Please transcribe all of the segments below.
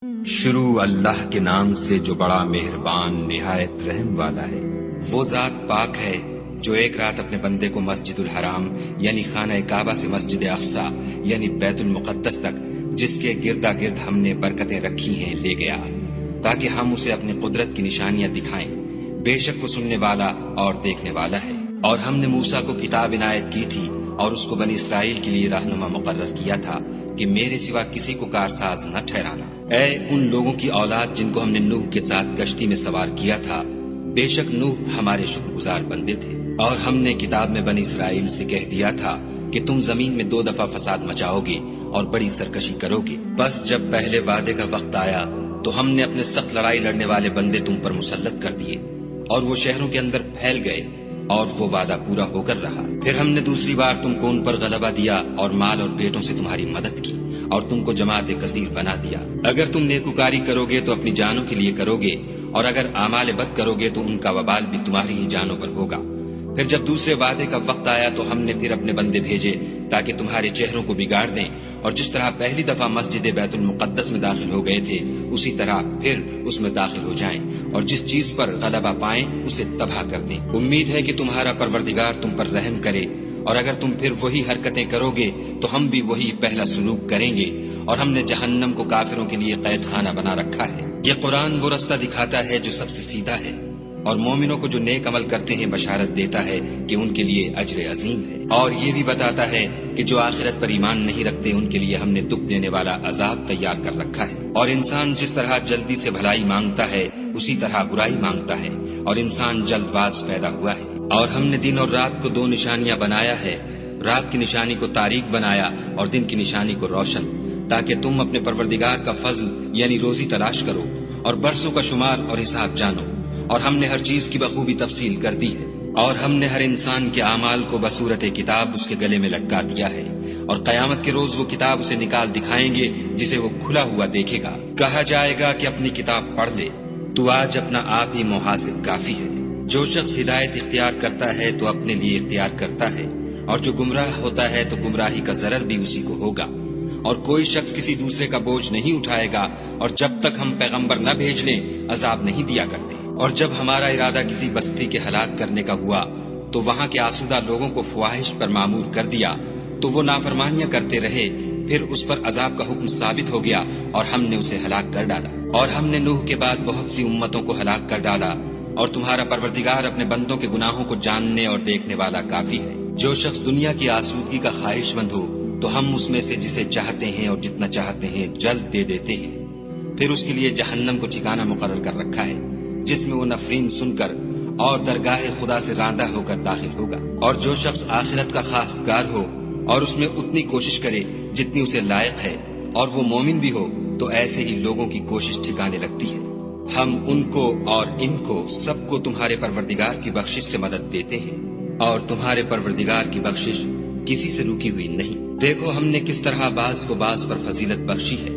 شروع اللہ کے نام سے جو بڑا مہربان نہایت رحم والا ہے۔ وہ ذات پاک ہے جو ایک رات اپنے بندے کو مسجد الحرام یعنی خانہ کعبہ سے مسجد اقصی یعنی بیت المقدس تک، جس کے گردا گرد ہم نے برکتیں رکھی ہیں، لے گیا تاکہ ہم اسے اپنی قدرت کی نشانیاں دکھائیں۔ بے شک وہ سننے والا اور دیکھنے والا ہے۔ اور ہم نے موسیٰ کو کتاب عنایت کی تھی اور اس کو بنی اسرائیل کے لیے رہنما مقرر کیا تھا کہ میرے سوا کسی کو کارساز نہ ٹھہرانا۔ اے ان لوگوں کی اولاد جن کو ہم نے نوح کے ساتھ کشتی میں سوار کیا تھا، بے شک نوح ہمارے شکر گزار بندے تھے۔ اور ہم نے کتاب میں بنی اسرائیل سے کہہ دیا تھا کہ تم زمین میں 2 دفعہ فساد مچاؤ گے اور بڑی سرکشی کرو گے۔ بس جب پہلے وعدے کا وقت آیا تو ہم نے اپنے سخت لڑائی لڑنے والے بندے تم پر مسلط کر دیے اور وہ شہروں کے اندر پھیل گئے اور وہ وعدہ پورا ہو کر رہا۔ پھر ہم نے دوسری بار تم کو ان پر غلبہ دیا اور مال اور بیٹوں سے تمہاری مدد کی اور تم کو جماعت کثیر بنا دیا۔ اگر تم نیکوکاری کرو گے تو اپنی جانوں کے لیے کرو گے، اور اگر اعمال بد کرو گے تو ان کا وبال بھی تمہاری ہی جانوں پر ہوگا۔ پھر جب دوسرے وعدے کا وقت آیا تو ہم نے پھر اپنے بندے بھیجے تاکہ تمہارے چہروں کو بگاڑ دیں، اور جس طرح پہلی دفعہ مسجد بیت المقدس میں داخل ہو گئے تھے اسی طرح پھر اس میں داخل ہو جائیں، اور جس چیز پر غلبہ پائیں اسے تباہ کر دیں۔ امید ہے کہ تمہارا پروردگار تم پر رحم کرے، اور اگر تم پھر وہی حرکتیں کرو گے تو ہم بھی وہی پہلا سلوک کریں گے، اور ہم نے جہنم کو کافروں کے لیے قید خانہ بنا رکھا ہے۔ یہ قرآن وہ رستہ دکھاتا ہے جو سب سے سیدھا ہے، اور مومنوں کو جو نیک عمل کرتے ہیں بشارت دیتا ہے کہ ان کے لیے اجر عظیم ہے، اور یہ بھی بتاتا ہے کہ جو آخرت پر ایمان نہیں رکھتے ان کے لیے ہم نے دکھ دینے والا عذاب تیار کر رکھا ہے۔ اور انسان جس طرح جلدی سے بھلائی مانگتا ہے اسی طرح برائی مانگتا ہے، اور انسان جلد باز پیدا ہوا ہے۔ اور ہم نے دن اور رات کو 2 نشانیاں بنایا ہے، رات کی نشانی کو تاریک بنایا اور دن کی نشانی کو روشن، تاکہ تم اپنے پروردگار کا فضل یعنی روزی تلاش کرو اور برسوں کا شمار اور حساب جانو۔ اور ہم نے ہر چیز کی بخوبی تفصیل کر دی ہے، اور ہم نے ہر انسان کے اعمال کو بصورت کتاب اس کے گلے میں لٹکا دیا ہے، اور قیامت کے روز وہ کتاب اسے نکال دکھائیں گے جسے وہ کھلا ہوا دیکھے گا۔ کہا جائے گا کہ اپنی کتاب پڑھ لے، تو آج اپنا آپ ہی محاسب کافی ہے۔ جو شخص ہدایت اختیار کرتا ہے تو اپنے لیے اختیار کرتا ہے، اور جو گمراہ ہوتا ہے تو گمراہی کا ضرر بھی اسی کو ہوگا۔ اور کوئی شخص کسی دوسرے کا بوجھ نہیں اٹھائے گا، اور جب تک ہم پیغمبر نہ بھیج لیں عذاب نہیں دیا کرتے۔ اور جب ہمارا ارادہ کسی بستی کے ہلاک کرنے کا ہوا تو وہاں کے آسودہ لوگوں کو فواہش پر معمور کر دیا تو وہ نافرمانیاں کرتے رہے، پھر اس پر عذاب کا حکم ثابت ہو گیا اور ہم نے اسے ہلاک کر ڈالا۔ اور ہم نے نوح کے بعد بہت سی امتوں کو ہلاک کر ڈالا، اور تمہارا پروردگار اپنے بندوں کے گناہوں کو جاننے اور دیکھنے والا کافی ہے۔ جو شخص دنیا کی آسودگی کا خواہش مند ہو تو ہم اس میں سے جسے چاہتے ہیں اور جتنا چاہتے ہیں جلد دے دیتے ہیں، پھر اس کے لیے جہنم کو ٹھکانہ مقرر کر رکھا ہے جس میں وہ نفرین سن کر اور درگاہ خدا سے راندہ ہو کر داخل ہوگا۔ اور جو شخص آخرت کا خواستگار ہو اور اس میں اتنی کوشش کرے جتنی اسے لائق ہے، اور وہ مومن بھی ہو، تو ایسے ہی لوگوں کی کوشش ٹھکانے لگتی ہے۔ ہم ان کو اور ان کو سب کو تمہارے پروردگار کی بخشش سے مدد دیتے ہیں، اور تمہارے پروردگار کی بخشش کسی سے رکی ہوئی نہیں۔ دیکھو ہم نے کس طرح بعض کو بعض پر فضیلت بخشی ہے،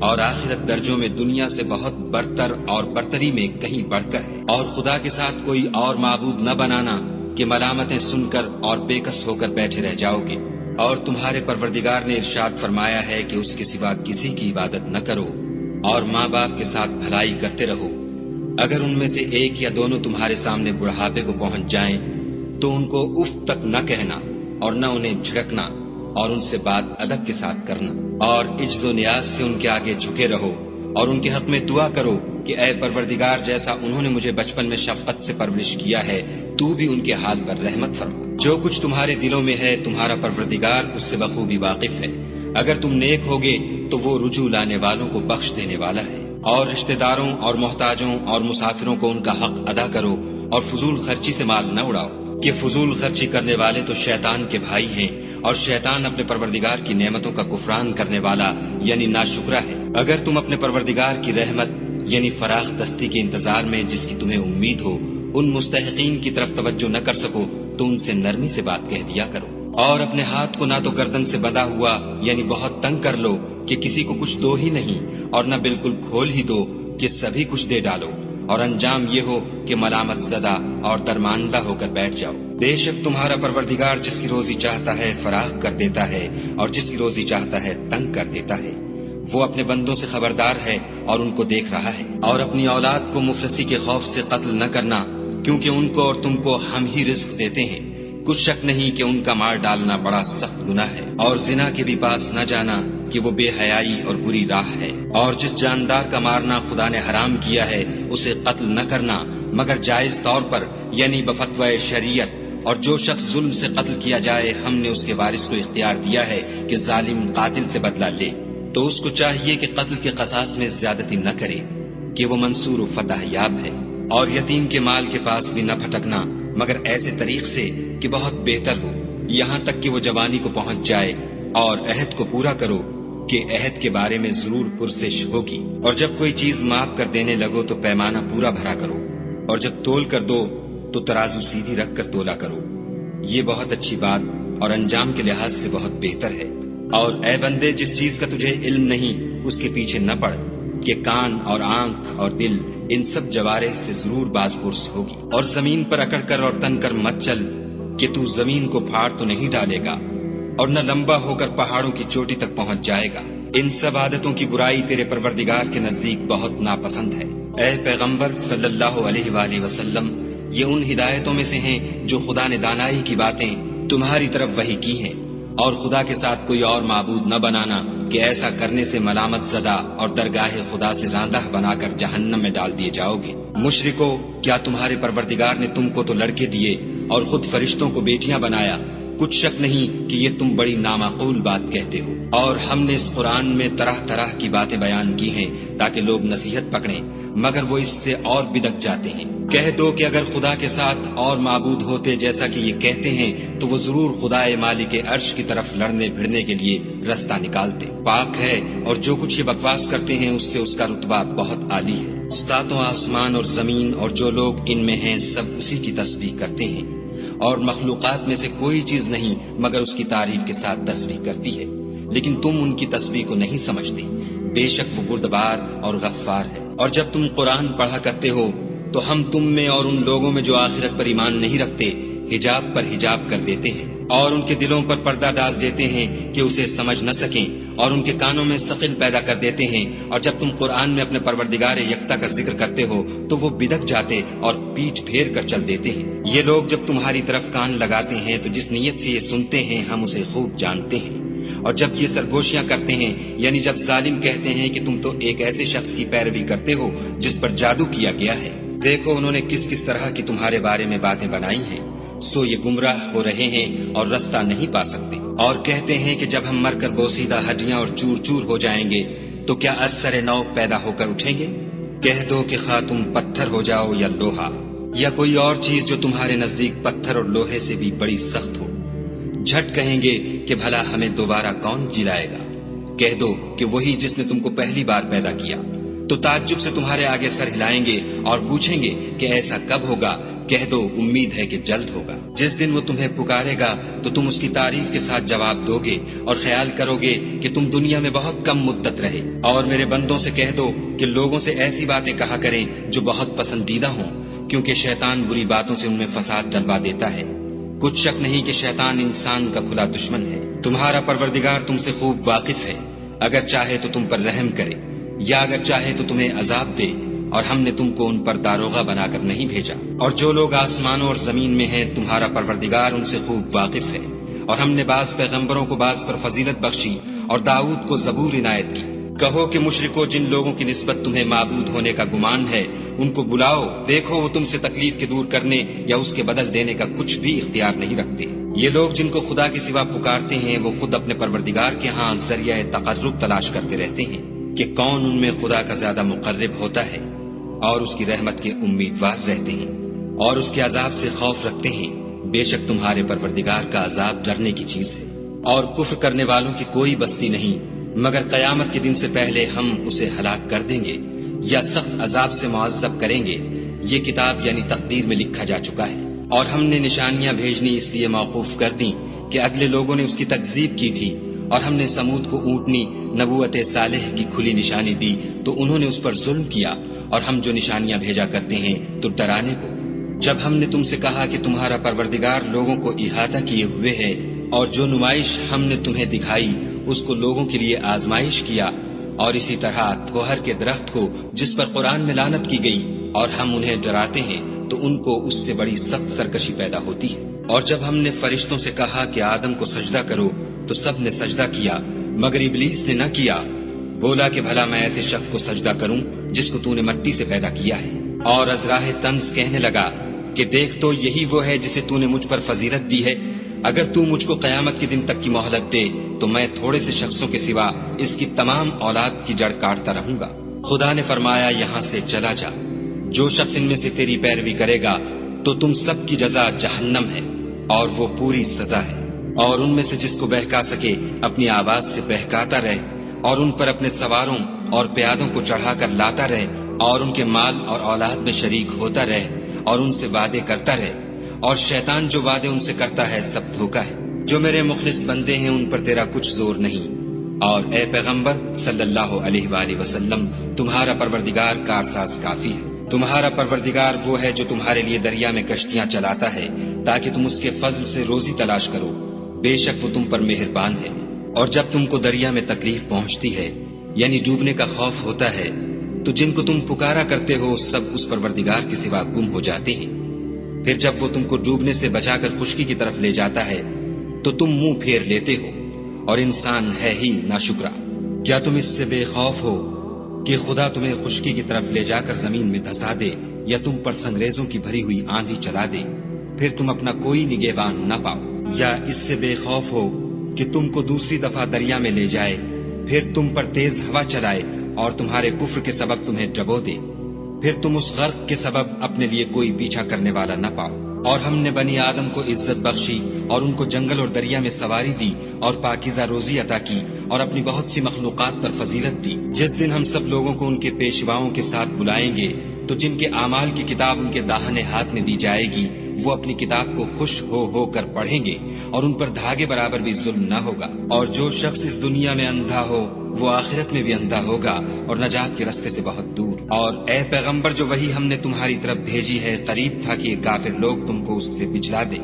اور آخرت درجوں میں دنیا سے بہت برتر اور برتری میں کہیں بڑھ کر ہے۔ اور خدا کے ساتھ کوئی اور معبود نہ بنانا کہ ملامتیں سن کر اور بے کس ہو کر بیٹھے رہ جاؤ گے۔ اور تمہارے پروردگار نے ارشاد فرمایا ہے کہ اس کے سوا کسی کی عبادت نہ کرو، اور ماں باپ کے ساتھ بھلائی کرتے رہو۔ اگر ان میں سے ایک یا دونوں تمہارے سامنے بڑھاپے کو پہنچ جائیں تو ان کو اف تک نہ کہنا اور نہ انہیں جھڑکنا، اور ان سے بات ادب کے ساتھ کرنا، اور عجز و نیاز سے ان کے آگے جھکے رہو، اور ان کے حق میں دعا کرو کہ اے پروردگار جیسا انہوں نے مجھے بچپن میں شفقت سے پرورش کیا ہے تو بھی ان کے حال پر رحمت فرما۔ جو کچھ تمہارے دلوں میں ہے تمہارا پروردگار اس سے بخوبی واقف ہے۔ اگر تم نیک ہوگے تو وہ رجوع لانے والوں کو بخش دینے والا ہے۔ اور رشتہ داروں اور محتاجوں اور مسافروں کو ان کا حق ادا کرو، اور فضول خرچی سے مال نہ اڑاؤ، کہ فضول خرچی کرنے والے تو شیطان کے بھائی ہیں، اور شیطان اپنے پروردگار کی نعمتوں کا کفران کرنے والا یعنی ناشکرا ہے۔ اگر تم اپنے پروردگار کی رحمت یعنی فراخ دستی کے انتظار میں جس کی تمہیں امید ہو ان مستحقین کی طرف توجہ نہ کر سکو تو ان سے نرمی سے بات کہہ دیا کرو، اور اپنے ہاتھ کو نہ تو گردن سے بندھا ہوا یعنی بہت تنگ کر لو کہ کسی کو کچھ دو ہی نہیں، اور نہ بالکل کھول ہی دو کہ سبھی کچھ دے ڈالو، اور انجام یہ ہو کہ ملامت زدہ اور درماندہ ہو کر بیٹھ جاؤ۔ بے شک تمہارا پروردگار جس کی روزی چاہتا ہے فراخ کر دیتا ہے، اور جس کی روزی چاہتا ہے تنگ کر دیتا ہے۔ وہ اپنے بندوں سے خبردار ہے اور ان کو دیکھ رہا ہے۔ اور اپنی اولاد کو مفلسی کے خوف سے قتل نہ کرنا، کیونکہ ان کو اور تم کو ہم ہی رزق دیتے ہیں۔ کچھ شک نہیں کہ ان کا مار ڈالنا بڑا سخت گناہ ہے۔ اور زنا کے بھی پاس نہ جانا کہ وہ بے حیائی اور بری راہ ہے۔ اور جس جاندار کا مارنا خدا نے حرام کیا ہے اسے قتل نہ کرنا مگر جائز طور پر، یعنی بفتوی شریعت۔ اور جو شخص ظلم سے قتل کیا جائے ہم نے اس کے وارث کو اختیار دیا ہے کہ ظالم قاتل سے بدلہ لے، تو اس کو چاہیے کہ قتل کے قصاص میں زیادتی نہ کرے، کہ وہ منصور و فتح یاب ہے۔ اور یتیم کے مال کے پاس بھی نہ پھٹکنا مگر ایسے طریق سے کہ بہت بہتر ہو، یہاں تک کہ وہ جوانی کو پہنچ جائے۔ اور عہد کو پورا کرو کہ عہد کے بارے میں ضرور پرسش ہوگی۔ اور جب کوئی چیز معاف کر دینے لگو تو پیمانہ پورا بھرا کرو، اور جب تول کر دو تو ترازو سیدھی رکھ کر تولا کرو، یہ بہت اچھی بات اور انجام کے لحاظ سے بہت بہتر ہے۔ اور اے بندے، جس چیز کا تجھے علم نہیں اس کے پیچھے نہ پڑ، کہ کان اور آنکھ اور دل ان سب جوارح سے ضرور باز پرس ہوگی۔ اور زمین پر اکڑ کر اور تن کر مت چل کہ تو زمین کو پھاڑ تو نہیں ڈالے گا، اور نہ لمبا ہو کر پہاڑوں کی چوٹی تک پہنچ جائے گا۔ ان سب عادتوں کی برائی تیرے پروردگار کے نزدیک بہت ناپسند ہے۔ اے پیغمبر صلی اللہ علیہ وآلہ وسلم، یہ ان ہدایتوں میں سے ہیں جو خدا نے دانائی کی باتیں تمہاری طرف وحی کی ہیں، اور خدا کے ساتھ کوئی اور معبود نہ بنانا کہ ایسا کرنے سے ملامت زدہ اور درگاہ خدا سے راندہ بنا کر جہنم میں ڈال دیے جاؤ گے۔ مشرکو، کیا تمہارے پروردگار نے تم کو تو لڑکے دیے اور خود فرشتوں کو بیٹیاں بنایا؟ کچھ شک نہیں کہ یہ تم بڑی نامعقول بات کہتے ہو۔ اور ہم نے اس قرآن میں طرح طرح کی باتیں بیان کی ہیں تاکہ لوگ نصیحت پکڑیں، مگر وہ اس سے اور بدک جاتے ہیں۔ کہہ دو کہ اگر خدا کے ساتھ اور معبود ہوتے جیسا کہ یہ کہتے ہیں تو وہ ضرور خدائے مالک عرش کی طرف لڑنے بھڑنے کے لیے رستہ نکالتے۔ پاک ہے اور جو کچھ یہ بکواس کرتے ہیں اس سے اس کا رتبہ بہت عالی ہے۔ ساتوں آسمان اور زمین اور جو لوگ ان میں ہیں سب اسی کی تسبیح کرتے ہیں، اور مخلوقات میں سے کوئی چیز نہیں مگر اس کی تعریف کے ساتھ تسبیح کرتی ہے، لیکن تم ان کی تسبیح کو نہیں سمجھتے۔ بے شک وہ بردبار اور غفار ہے۔ اور جب تم قرآن پڑھا کرتے ہو تو ہم تم میں اور ان لوگوں میں جو آخرت پر ایمان نہیں رکھتے حجاب پر حجاب کر دیتے ہیں، اور ان کے دلوں پر پردہ ڈال دیتے ہیں کہ اسے سمجھ نہ سکیں، اور ان کے کانوں میں ثقل پیدا کر دیتے ہیں۔ اور جب تم قرآن میں اپنے پروردگار یکتا کا ذکر کرتے ہو تو وہ بدک جاتے اور پیٹھ پھیر کر چل دیتے ہیں۔ یہ لوگ جب تمہاری طرف کان لگاتے ہیں تو جس نیت سے یہ سنتے ہیں ہم اسے خوب جانتے ہیں، اور جب یہ سرگوشیاں کرتے ہیں، یعنی جب ظالم کہتے ہیں کہ تم تو ایک ایسے شخص کی پیروی کرتے ہو جس پر جادو کیا گیا ہے، دیکھو انہوں نے کس کس طرح کی تمہارے بارے میں باتیں بنائی ہیں، سو یہ گمراہ ہو رہے ہیں اور رستہ نہیں پا سکتے۔ اور کہتے ہیں کہ جب ہم مر کر بوسیدہ ہڈیاں اور چور چور ہو جائیں گے تو کیا از سر نو پیدا ہو کر اٹھیں گے؟ کہہ دو کہ خواہ تم پتھر ہو جاؤ یا لوہا یا کوئی اور چیز جو تمہارے نزدیک پتھر اور لوہے سے بھی بڑی سخت ہو، جھٹ کہیں گے کہ بھلا ہمیں دوبارہ کون جلائے گا؟ کہہ دو کہ وہی جس نے تم کو پہلی بار پیدا کیا، تو تعجب سے تمہارے آگے سر ہلائیں گے اور پوچھیں گے کہ ایسا کب ہوگا؟ کہہ دو امید ہے کہ جلد ہوگا۔ جس دن وہ تمہیں پکارے گا تو تم اس کی تعریف کے ساتھ جواب دو گے اور خیال کرو گے کہ تم دنیا میں بہت کم مدت رہے۔ اور میرے بندوں سے کہہ دو کہ لوگوں سے ایسی باتیں کہا کریں جو بہت پسندیدہ ہوں، کیونکہ شیطان بری باتوں سے ان میں فساد ڈلوا دیتا ہے۔ کچھ شک نہیں کہ شیطان انسان کا کھلا دشمن ہے۔ تمہارا پروردگار تم سے خوب واقف ہے، اگر چاہے تو تم پر رحم کرے یا اگر چاہے تو تمہیں عذاب دے، اور ہم نے تم کو ان پر داروغہ بنا کر نہیں بھیجا۔ اور جو لوگ آسمانوں اور زمین میں ہیں تمہارا پروردگار ان سے خوب واقف ہے، اور ہم نے بعض پیغمبروں کو بعض پر فضیلت بخشی اور داؤد کو زبور عنایت کی۔ کہو کہ مشرکو، جن لوگوں کی نسبت تمہیں معبود ہونے کا گمان ہے ان کو بلاؤ، دیکھو وہ تم سے تکلیف کے دور کرنے یا اس کے بدل دینے کا کچھ بھی اختیار نہیں رکھتے۔ یہ لوگ جن کو خدا کے سوا پکارتے ہیں وہ خود اپنے پروردگار کے ہاں ذریعہ تقرب تلاش کرتے رہتے ہیں کہ کون ان میں خدا کا زیادہ مقرب ہوتا ہے، اور اس کی رحمت کے امیدوار رہتے ہیں اور اس کے عذاب سے خوف رکھتے ہیں۔ بے شک تمہارے پروردگار کا عذاب ڈرنے کی چیز ہے، اور کفر کرنے والوں کی کوئی بستی نہیں مگر قیامت کے دن سے پہلے ہم اسے ہلاک کر دیں گے یا سخت عذاب سے معذب کریں گے۔ یہ کتاب یعنی تقدیر میں لکھا جا چکا ہے۔ اور ہم نے نشانیاں بھیجنی اس لیے موقوف کر دیں کہ اگلے لوگوں نے اس کی تکذیب کی تھی، اور ہم نے سمود کو اونٹنی نبوت صالح کی کھلی نشانی دی تو انہوں نے اس پر ظلم کیا، اور ہم جو نشانیاں بھیجا کرتے ہیں تو ڈرانے کو۔ جب ہم نے تم سے کہا کہ تمہارا پروردگار لوگوں کو احاطہ کیے ہوئے ہے، اور جو نمائش ہم نے تمہیں دکھائی اس کو لوگوں کے لیے آزمائش کیا، اور اسی طرح تھوہر کے درخت کو جس پر قرآن میں لعنت کی گئی اور ہم انہیں ڈراتے ہیں تو ان کو اس سے بڑی سخت سرکشی پیدا ہوتی ہے۔ اور جب ہم نے فرشتوں سے کہا کہ آدم کو سجدہ کرو تو سب نے سجدہ کیا مگر ابلیس نے نہ کیا، بولا کہ بھلا میں ایسے شخص کو سجدہ کروں جس کو تو نے مٹی سے پیدا کیا ہے۔ اور ازراہ طنز کہنے لگا کہ دیکھ تو یہی وہ ہے جسے تو نے مجھ پر فضیلت دی ہے، اگر تو مجھ کو قیامت کے دن تک کی مہلت دے تو میں تھوڑے سے شخصوں کے سوا اس کی تمام اولاد کی جڑ کاٹتا رہوں گا۔ خدا نے فرمایا یہاں سے چلا جا، جو شخص ان میں سے تیری پیروی کرے گا تو تم سب کی جزا جہنم ہے اور وہ پوری سزا ہے۔ اور ان میں سے جس کو بہکا سکے اپنی آواز سے بہکاتا رہے اور ان پر اپنے سواروں اور پیادوں کو چڑھا کر لاتا رہے اور ان کے مال اور اولاد میں شریک ہوتا رہے اور ان سے وعدے کرتا رہے، اور شیطان جو وعدے ان سے کرتا ہے سب دھوکا ہے۔ جو میرے مخلص بندے ہیں ان پر تیرا کچھ زور نہیں، اور اے پیغمبر صلی اللہ علیہ وآلہ وسلم تمہارا پروردگار کارساز کافی ہے۔ تمہارا پروردگار وہ ہے جو تمہارے لیے دریا میں کشتیاں چلاتا ہے تاکہ تم اس کے فضل سے روزی تلاش کرو، بے شک وہ تم پر مہربان ہے۔ اور جب تم کو دریا میں تکلیف پہنچتی ہے یعنی ڈوبنے کا خوف ہوتا ہے تو جن کو تم پکارا کرتے ہو سب اس پروردگار کے سوا گم ہو جاتے ہیں، پھر جب وہ تم کو ڈوبنے سے بچا کر خشکی کی طرف لے جاتا ہے تو تم منہ پھیر لیتے ہو، اور انسان ہے ہی ناشکرا۔ کیا تم اس سے بے خوف ہو کہ خدا تمہیں خشکی کی طرف لے جا کر زمین میں دھسا دے یا تم پر سنگریزوں کی بھری ہوئی آندھی چلا دے، پھر تم اپنا کوئی نگہبان نہ پاؤ؟ یا اس سے بے خوف ہو کہ تم کو دوسری دفعہ دریا میں لے جائے، پھر تم پر تیز ہوا چلائے اور تمہارے کفر کے سبب تمہیں ڈبو دے، پھر تم اس غرق کے سبب اپنے لیے کوئی پیچھا کرنے والا نہ پاؤ؟ اور ہم نے بنی آدم کو عزت بخشی اور ان کو جنگل اور دریا میں سواری دی اور پاکیزہ روزی عطا کی اور اپنی بہت سی مخلوقات پر فضیلت دی۔ جس دن ہم سب لوگوں کو ان کے پیشواؤں کے ساتھ بلائیں گے تو جن کے اعمال کی کتاب ان کے داہنے ہاتھ میں دی جائے گی وہ اپنی کتاب کو خوش ہو کر پڑھیں گے اور ان پر دھاگے برابر بھی ظلم نہ ہوگا۔ اور جو شخص اس دنیا میں اندھا ہو وہ آخرت میں بھی اندھا ہوگا اور نجات کے راستے سے بہت دور۔ اور اے پیغمبر جو وہی ہم نے تمہاری طرف بھیجی ہے قریب تھا کہ کافر لوگ تم کو اس سے بچلا دیں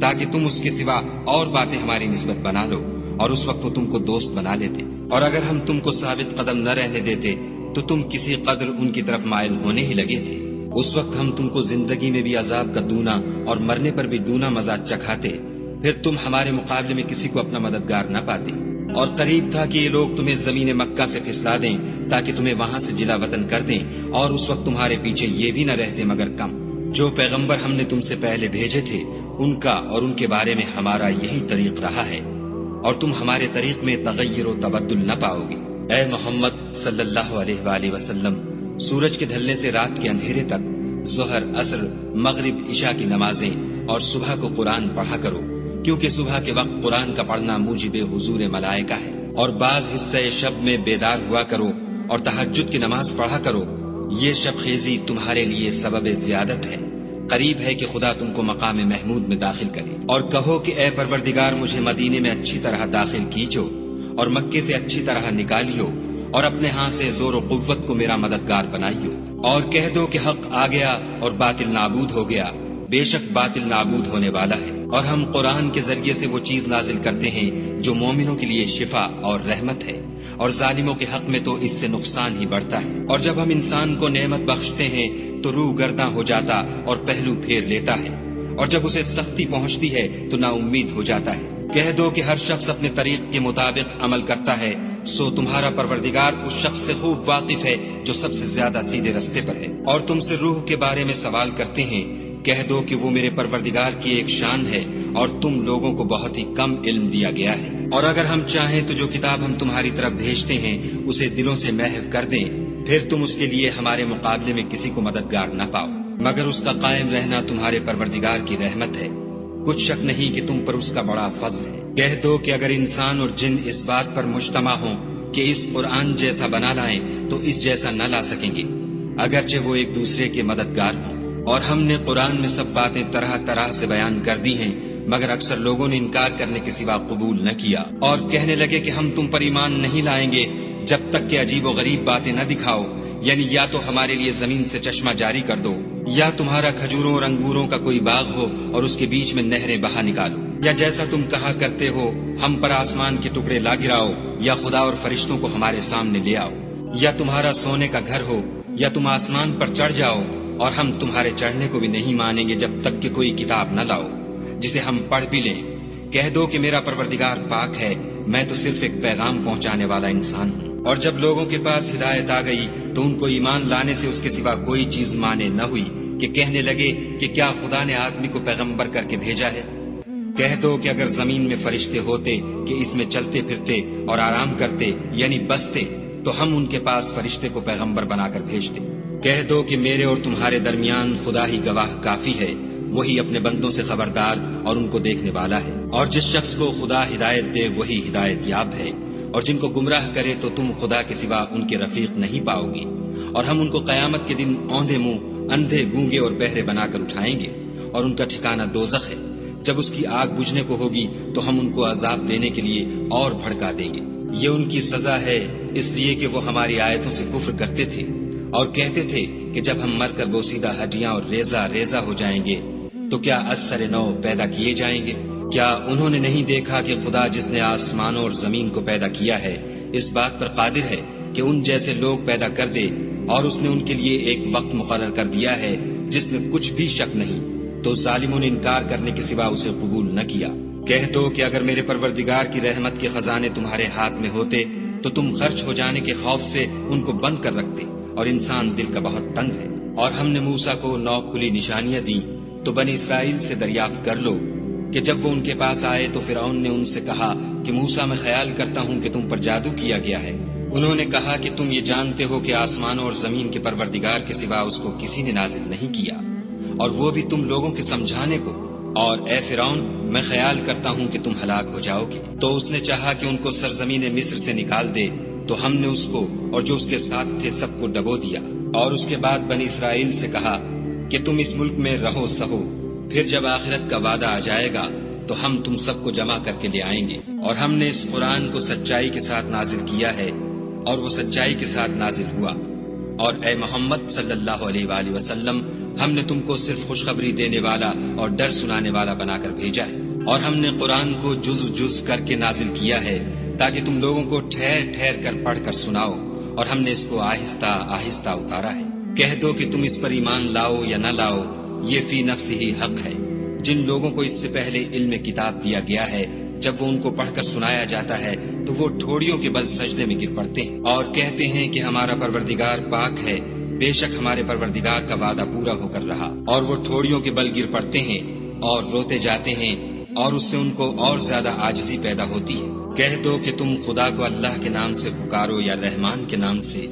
تاکہ تم اس کے سوا اور باتیں ہماری نسبت بنا لو، اور اس وقت وہ تم کو دوست بنا لیتے۔ اور اگر ہم تم کو ثابت قدم نہ رہنے دیتے تو تم کسی قدر ان کی طرف مائل ہونے ہی لگے تھے۔ اس وقت ہم تم کو زندگی میں بھی عذاب کا دونا اور مرنے پر بھی دونا مزہ چکھاتے، پھر تم ہمارے مقابلے میں کسی کو اپنا مددگار نہ پاتے۔ اور قریب تھا کہ یہ لوگ تمہیں زمین مکہ سے پھسلا دیں تاکہ تمہیں وہاں سے جلا وطن کر دیں، اور اس وقت تمہارے پیچھے یہ بھی نہ رہتے مگر کم۔ جو پیغمبر ہم نے تم سے پہلے بھیجے تھے ان کا اور ان کے بارے میں ہمارا یہی طریق رہا ہے، اور تم ہمارے طریق میں تغیر و تبدل نہ پاؤ گے۔ اے محمد صلی اللہ علیہ وآلہ وسلم سورج کے ڈھلنے سے رات کے اندھیرے تک ظہر، عصر، مغرب، عشاء کی نمازیں اور صبح کو قرآن پڑھا کرو، کیونکہ صبح کے وقت قرآن کا پڑھنا موجب حضور ملائکہ ہے۔ اور بعض حصہ شب میں بیدار ہوا کرو اور تہجد کی نماز پڑھا کرو، یہ شب خیزی تمہارے لیے سبب زیادت ہے، قریب ہے کہ خدا تم کو مقام محمود میں داخل کرے۔ اور کہو کہ اے پروردگار مجھے مدینے میں اچھی طرح داخل کیجو اور مکے سے اچھی طرح نکالیو، اور اپنے ہاں سے زور و قوت کو میرا مددگار بنائیو۔ اور کہہ دو کہ حق آ گیا اور باطل نابود ہو گیا، بے شک باطل نابود ہونے والا ہے۔ اور ہم قرآن کے ذریعے سے وہ چیز نازل کرتے ہیں جو مومنوں کے لیے شفا اور رحمت ہے، اور ظالموں کے حق میں تو اس سے نقصان ہی بڑھتا ہے۔ اور جب ہم انسان کو نعمت بخشتے ہیں تو روح گرداں ہو جاتا اور پہلو پھیر لیتا ہے، اور جب اسے سختی پہنچتی ہے تو نا امید ہو جاتا ہے۔ کہہ دو کہ ہر شخص اپنے طریق کے مطابق عمل کرتا ہے، سو تمہارا پروردگار اس شخص سے خوب واقف ہے جو سب سے زیادہ سیدھے رستے پر ہے۔ اور تم سے روح کے بارے میں سوال کرتے ہیں، کہہ دو کہ وہ میرے پروردگار کی ایک شان ہے اور تم لوگوں کو بہت ہی کم علم دیا گیا ہے۔ اور اگر ہم چاہیں تو جو کتاب ہم تمہاری طرف بھیجتے ہیں اسے دلوں سے محو کر دیں، پھر تم اس کے لیے ہمارے مقابلے میں کسی کو مددگار نہ پاؤ، مگر اس کا قائم رہنا تمہارے پروردگار کی رحمت ہے، کچھ شک نہیں کہ تم پر اس کا بڑا فضل ہے۔ کہہ دو کہ اگر انسان اور جن اس بات پر مجتمع ہوں کہ اس قرآن جیسا بنا لائیں تو اس جیسا نہ لا سکیں گے، اگرچہ وہ ایک دوسرے کے مددگار ہوں۔ اور ہم نے قرآن میں سب باتیں طرح طرح سے بیان کر دی ہیں، مگر اکثر لوگوں نے انکار کرنے کے سوا قبول نہ کیا، اور کہنے لگے کہ ہم تم پر ایمان نہیں لائیں گے جب تک کہ عجیب و غریب باتیں نہ دکھاؤ، یعنی یا تو ہمارے لیے زمین سے چشمہ جاری کر دو، یا تمہارا کھجوروں اور انگوروں کا کوئی باغ ہو اور اس کے بیچ میں نہریں بہا نکالو، یا جیسا تم کہا کرتے ہو ہم پر آسمان کے ٹکڑے لا گراؤ یا خدا اور فرشتوں کو ہمارے سامنے لے آؤ، یا تمہارا سونے کا گھر ہو یا تم آسمان پر چڑھ جاؤ اور ہم تمہارے چڑھنے کو بھی نہیں مانیں گے جب تک کہ کوئی کتاب نہ لاؤ جسے ہم پڑھ بھی لیں۔ کہہ دو کہ میرا پروردگار پاک ہے، میں تو صرف ایک پیغام پہنچانے والا انسان ہوں۔ اور جب لوگوں کے پاس ہدایت آ گئی تو ان کو ایمان لانے سے اس کے سوا کوئی چیز مانے نہ ہوئی کہ کہنے لگے کہ کیا خدا نے آدمی کو پیغمبر کر کے بھیجا ہے؟ کہہ دو کہ اگر زمین میں فرشتے ہوتے کہ اس میں چلتے پھرتے اور آرام کرتے یعنی بستے تو ہم ان کے پاس فرشتے کو پیغمبر بنا کر بھیجتے۔ کہہ دو کہ میرے اور تمہارے درمیان خدا ہی گواہ کافی ہے، وہی اپنے بندوں سے خبردار اور ان کو دیکھنے والا ہے۔ اور جس شخص کو خدا ہدایت دے وہی ہدایت یاب ہے، اور جن کو گمراہ کرے تو تم خدا کے سوا ان کے رفیق نہیں پاؤ گے۔ اور ہم ان کو قیامت کے دن اوندھے منہ، اندھے، گونگے اور بہرے بنا کر اٹھائیں گے، اور ان کا ٹھکانہ دوزخ ہے۔ جب اس کی آگ بجھنے کو ہوگی تو ہم ان کو عذاب دینے کے لیے اور بھڑکا دیں گے۔ یہ ان کی سزا ہے اس لیے کہ وہ ہماری آیتوں سے کفر کرتے تھے اور کہتے تھے کہ جب ہم مر کر بوسیدہ ہڈیاں اور ریزہ ریزہ ہو جائیں گے تو کیا از سر نو پیدا کیے جائیں گے؟ کیا انہوں نے نہیں دیکھا کہ خدا جس نے آسمانوں اور زمین کو پیدا کیا ہے اس بات پر قادر ہے کہ ان جیسے لوگ پیدا کر دے، اور اس نے ان کے لیے ایک وقت مقرر کر دیا ہے جس میں کچھ بھی شک نہیں۔ تو ظالموں نے انکار کرنے کے سوا اسے قبول نہ کیا۔ کہہ دو کہ اگر میرے پروردگار کی رحمت کے خزانے تمہارے ہاتھ میں ہوتے تو تم خرچ ہو جانے کے خوف سے ان کو بند کر رکھتے، اور انسان دل کا بہت تنگ ہے۔ اور ہم نے موسیٰ کو 9 کھلی نشانیاں دیں تو بنی اسرائیل سے دریافت کر لو کہ جب وہ ان کے پاس آئے تو فرعون نے ان سے کہا کہ موسیٰ میں خیال کرتا ہوں کہ تم پر جادو کیا گیا ہے۔ انہوں نے کہا کہ تم یہ جانتے ہو کہ آسمانوں اور زمین کے پروردگار کے سوا اس کو کسی نے نازل نہیں کیا، اور وہ بھی تم لوگوں کے سمجھانے کو، اور اے فرعون میں خیال کرتا ہوں کہ تم ہلاک ہو جاؤ گے۔ تو اس نے چاہا کہ ان کو سرزمین مصر سے نکال دے، تو ہم نے اس کو اور جو اس کے ساتھ تھے سب کو ڈبو دیا، اور اس کے بعد بنی اسرائیل سے کہا کہ تم اس ملک میں رہو سہو، پھر جب آخرت کا وعدہ آ جائے گا تو ہم تم سب کو جمع کر کے لے آئیں گے۔ اور ہم نے اس قرآن کو سچائی کے ساتھ نازل کیا ہے، اور وہ سچائی کے ساتھ نازل ہوا۔ اور اے محمد صلی اللہ علیہ وآلہ وسلم، ہم نے تم کو صرف خوشخبری دینے والا اور ڈر سنانے والا بنا کر بھیجا ہے، اور ہم نے قرآن کو جز جز کر کے نازل کیا ہے تاکہ تم لوگوں کو ٹھہر ٹھہر کر پڑھ کر سناؤ، اور ہم نے اس کو آہستہ آہستہ اتارا ہے۔ کہہ دو کہ تم اس پر ایمان لاؤ یا نہ لاؤ، یہ فی نفس ہی حق ہے۔ جن لوگوں کو اس سے پہلے علم کتاب دیا گیا ہے، جب وہ ان کو پڑھ کر سنایا جاتا ہے تو وہ ٹھوڑیوں کے بل سجدے میں گر پڑتے ہیں اور کہتے ہیں کہ ہمارا پروردگار پاک ہے، بے شک ہمارے پروردگار کا وعدہ پورا ہو کر رہا۔ اور وہ ٹھوڑیوں کے بل گر پڑتے ہیں اور روتے جاتے ہیں، اور اس سے ان کو اور زیادہ عاجزی پیدا ہوتی ہے۔ کہہ دو کہ تم خدا کو اللہ کے نام سے پکارو یا رحمان کے نام سے،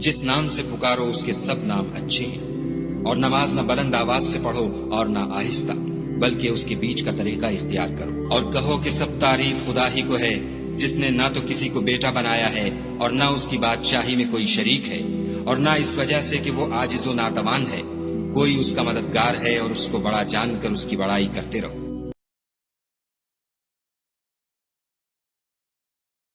جس نام سے پکارو اس کے سب نام اچھے ہیں۔ اور نماز نہ بلند آواز سے پڑھو اور نہ آہستہ، بلکہ اس کے بیچ کا طریقہ اختیار کرو، اور کہو کہ سب تعریف خدا ہی کو ہے، جس نے نہ تو کسی کو بیٹا بنایا ہے اور نہ اس کی بادشاہی میں کوئی شریک ہے، اور نہ اس وجہ سے کہ وہ عاجز و ناتوان ہے، کوئی اس کا مددگار ہے، اور اس کو بڑا جان کر اس کی بڑائی کرتے رہو۔